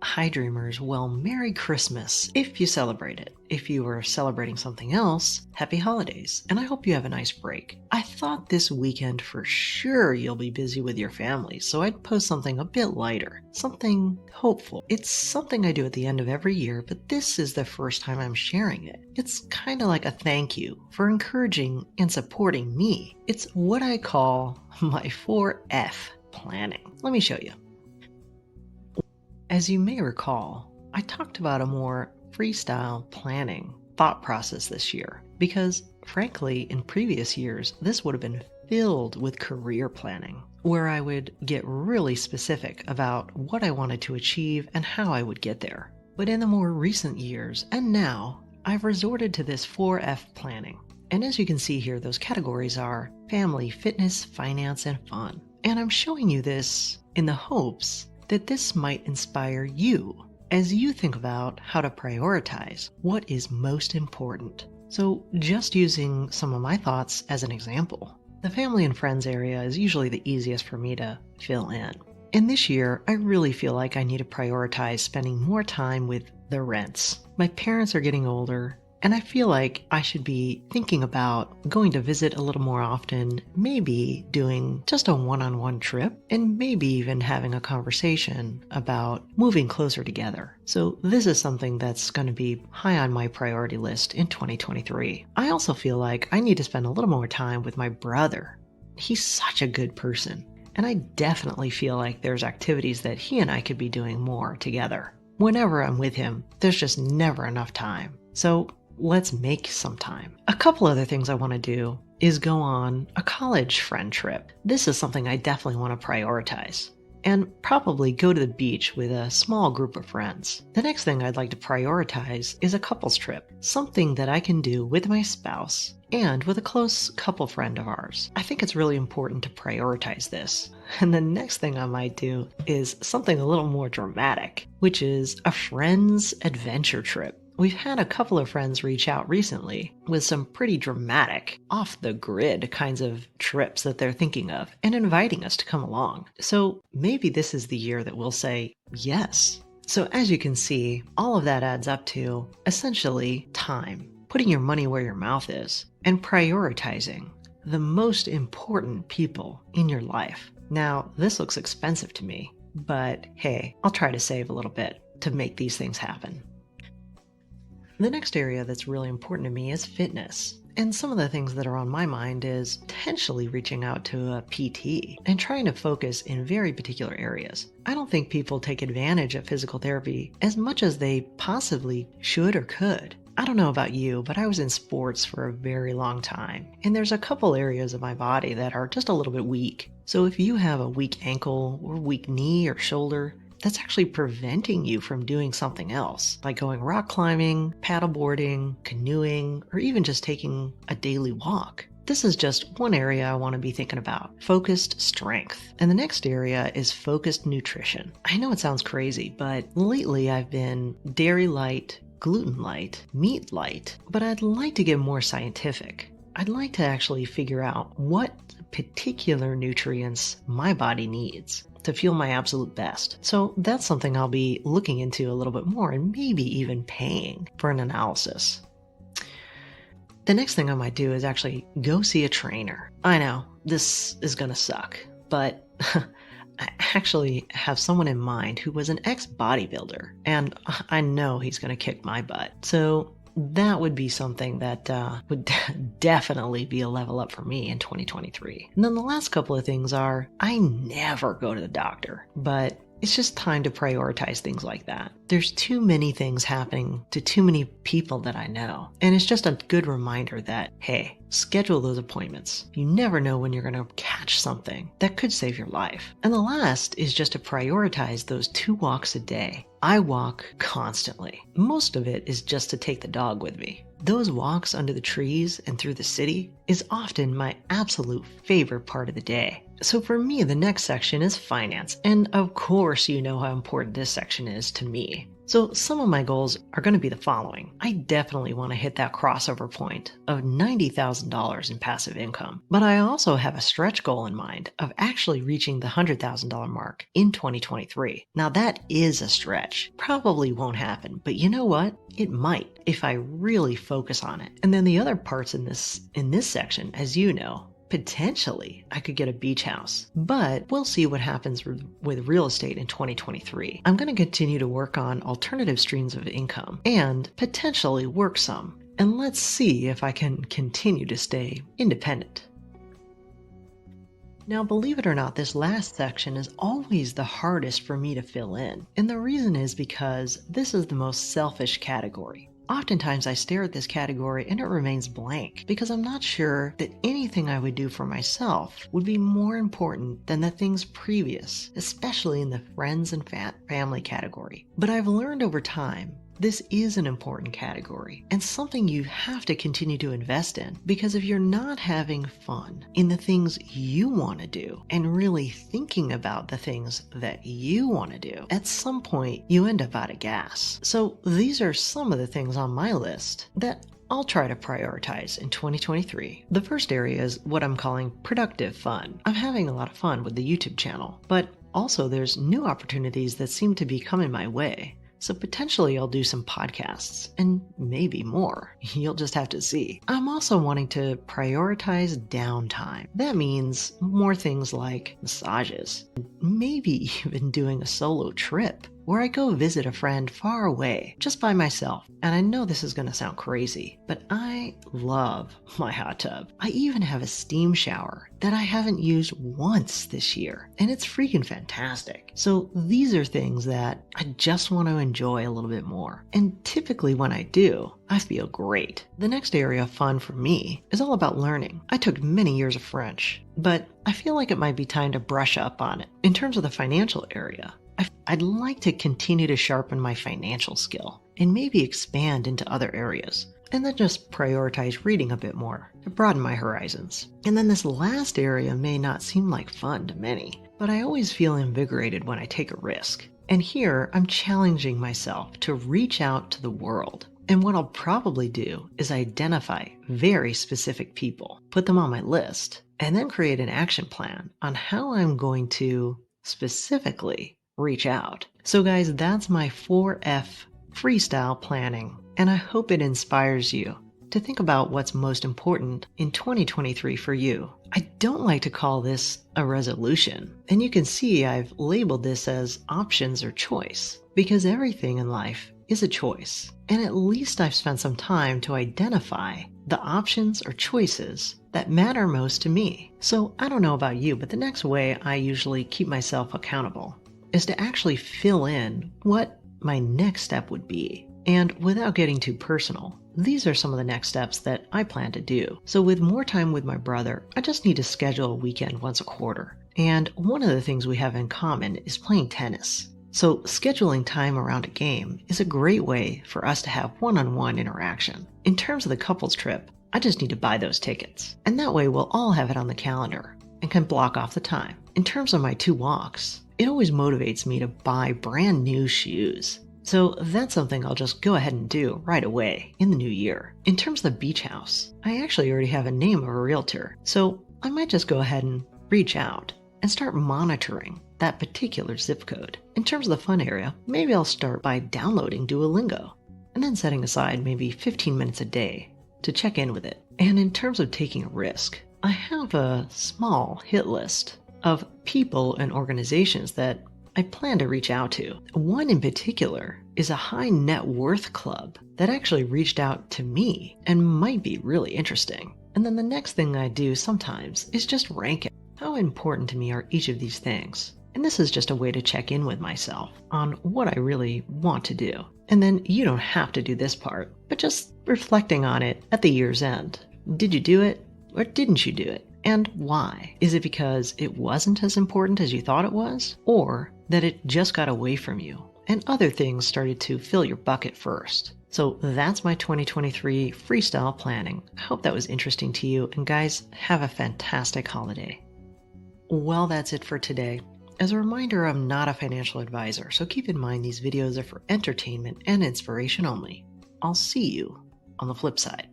Hi, dreamers. Well, Merry Christmas if you celebrate it. If you are celebrating something else, happy holidays, and I hope you have a nice break. I thought this weekend for sure you'll be busy with your family, so I'd post something a bit lighter, something hopeful. It's something I do at the end of every year, but this is the first time I'm sharing it. It's kind of like a thank you for encouraging and supporting me. It's what I call my 4F planning. Let me show you. As you may recall, I talked about a more freestyle planning thought process this year because, frankly, in previous years, this would have been filled with career planning, where I would get really specific about what I wanted to achieve and how I would get there. But in the more recent years, and now, I've resorted to this 4F planning. And as you can see here, those categories are family, fitness, finance, and fun. And I'm showing you this in the hopes that this might inspire you as you think about how to prioritize what is most important. So just using some of my thoughts as an example, the family and friends area is usually the easiest for me to fill in. And this year, I really feel like I need to prioritize spending more time with the rents. My parents are getting older, and I feel like I should be thinking about going to visit a little more often, maybe doing just a one-on-one trip, and maybe even having a conversation about moving closer together. So this is something that's going to be high on my priority list in 2023. I also feel like I need to spend a little more time with my brother. He's such a good person, and I definitely feel like there's activities that he and I could be doing more together. Whenever I'm with him, there's just never enough time. So let's make some time. A couple other things I want to do is go on a college friend trip. This is something I definitely want to prioritize. And probably go to the beach with a small group of friends. The next thing I'd like to prioritize is a couples trip, something that I can do with my spouse and with a close couple friend of ours. I think it's really important to prioritize this. And the next thing I might do is something a little more dramatic, which is a friend's adventure trip. We've had a couple of friends reach out recently with some pretty dramatic, off-the-grid kinds of trips that they're thinking of and inviting us to come along. So maybe this is the year that we'll say yes. So as you can see, all of that adds up to essentially time, putting your money where your mouth is, and prioritizing the most important people in your life. Now, this looks expensive to me, but hey, I'll try to save a little bit to make these things happen. The next area that's really important to me is fitness. And some of the things that are on my mind is potentially reaching out to a PT and trying to focus in very particular areas. I don't think people take advantage of physical therapy as much as they possibly should or could. I don't know about you, but I was in sports for a very long time, and there's a couple areas of my body that are just a little bit weak. So if you have a weak ankle or weak knee or shoulder, that's actually preventing you from doing something else, like going rock climbing, paddleboarding, canoeing, or even just taking a daily walk. This is just one area I want to be thinking about, focused strength. And the next area is focused nutrition. I know it sounds crazy, but lately I've been dairy light, gluten light, meat light, but I'd like to get more scientific. I'd like to actually figure out what particular nutrients my body needs to feel my absolute best. So that's something I'll be looking into a little bit more and maybe even paying for an analysis. The next thing I might do is actually go see a trainer. I know, this is gonna suck, but I actually have someone in mind who was an ex-bodybuilder, and I know he's gonna kick my butt. So that would be something that would definitely be a level up for me in 2023. And then the last couple of things are, I never go to the doctor, but it's just time to prioritize things like that. There's too many things happening to too many people that I know. And it's just a good reminder that, hey, schedule those appointments. You never know when you're going to catch something that could save your life. And the last is just to prioritize those 2 walks a day. I walk constantly. Most of it is just to take the dog with me. Those walks under the trees and through the city is often my absolute favorite part of the day. So for me, the next section is finance. And of course, you know how important this section is to me. So, some of my goals are going to be the following. I definitely want to hit that crossover point of $90,000 in passive income. But I also have a stretch goal in mind of actually reaching the $100,000 mark in 2023. Now, that is a stretch. Probably won't happen, but you know what? It might if I really focus on it. And then the other parts in this section, as you know, potentially, I could get a beach house, but we'll see what happens with real estate in 2023. I'm going to continue to work on alternative streams of income and potentially work some. And let's see if I can continue to stay independent. Now, believe it or not, this last section is always the hardest for me to fill in. And the reason is because this is the most selfish category. Oftentimes I stare at this category and it remains blank because I'm not sure that anything I would do for myself would be more important than the things previous, especially in the friends and family category. But I've learned over time this is an important category and something you have to continue to invest in, because if you're not having fun in the things you want to do and really thinking about the things that you want to do, at some point you end up out of gas. So these are some of the things on my list that I'll try to prioritize in 2023. The first area is what I'm calling productive fun. I'm having a lot of fun with the YouTube channel, but also there's new opportunities that seem to be coming my way. So potentially I'll do some podcasts and maybe more. You'll just have to see. I'm also wanting to prioritize downtime. That means more things like massages, maybe even doing a solo trip where I go visit a friend far away just by myself. And I know this is going to sound crazy, but I love my hot tub. I even have a steam shower that I haven't used once this year, and it's freaking fantastic. So these are things that I just want to enjoy a little bit more. And typically when I do, I feel great. The next area of fun for me is all about learning. I took many years of French, but I feel like it might be time to brush up on it. In terms of the financial area, I'd like to continue to sharpen my financial skill and maybe expand into other areas, and then just prioritize reading a bit more to broaden my horizons. And then this last area may not seem like fun to many, but I always feel invigorated when I take a risk. And here I'm challenging myself to reach out to the world. And what I'll probably do is identify very specific people, put them on my list, and then create an action plan on how I'm going to specifically reach out. So guys, that's my 4F freestyle planning, and I hope it inspires you to think about what's most important in 2023 for you. I don't like to call this a resolution, and you can see I've labeled this as options or choice, because everything in life is a choice, and at least I've spent some time to identify the options or choices that matter most to me. So I don't know about you, but the next way I usually keep myself accountable is to actually fill in what my next step would be. And without getting too personal, these are some of the next steps that I plan to do. So with more time with my brother, I just need to schedule a weekend once a quarter. And one of the things we have in common is playing tennis. So scheduling time around a game is a great way for us to have one-on-one interaction. In terms of the couples trip, I just need to buy those tickets. And that way we'll all have it on the calendar and can block off the time. In terms of my 2 walks, it always motivates me to buy brand new shoes. So that's something I'll just go ahead and do right away in the new year. In terms of the beach house, I actually already have a name of a realtor, so I might just go ahead and reach out and start monitoring that particular zip code. In terms of the fun area, maybe I'll start by downloading Duolingo and then setting aside maybe 15 minutes a day to check in with it. And in terms of taking a risk, I have a small hit list of people and organizations that I plan to reach out to. One in particular is a high net worth club that actually reached out to me and might be really interesting. And then the next thing I do sometimes is just rank it. How important to me are each of these things? And this is just a way to check in with myself on what I really want to do. And then you don't have to do this part, but just reflecting on it at the year's end. Did you do it or didn't you do it? And why? Is it because it wasn't as important as you thought it was? Or that it just got away from you and other things started to fill your bucket first? So that's my 2023 freestyle planning. I hope that was interesting to you. And guys, have a fantastic holiday. Well, that's it for today. As a reminder, I'm not a financial advisor, so keep in mind these videos are for entertainment and inspiration only. I'll see you on the flip side.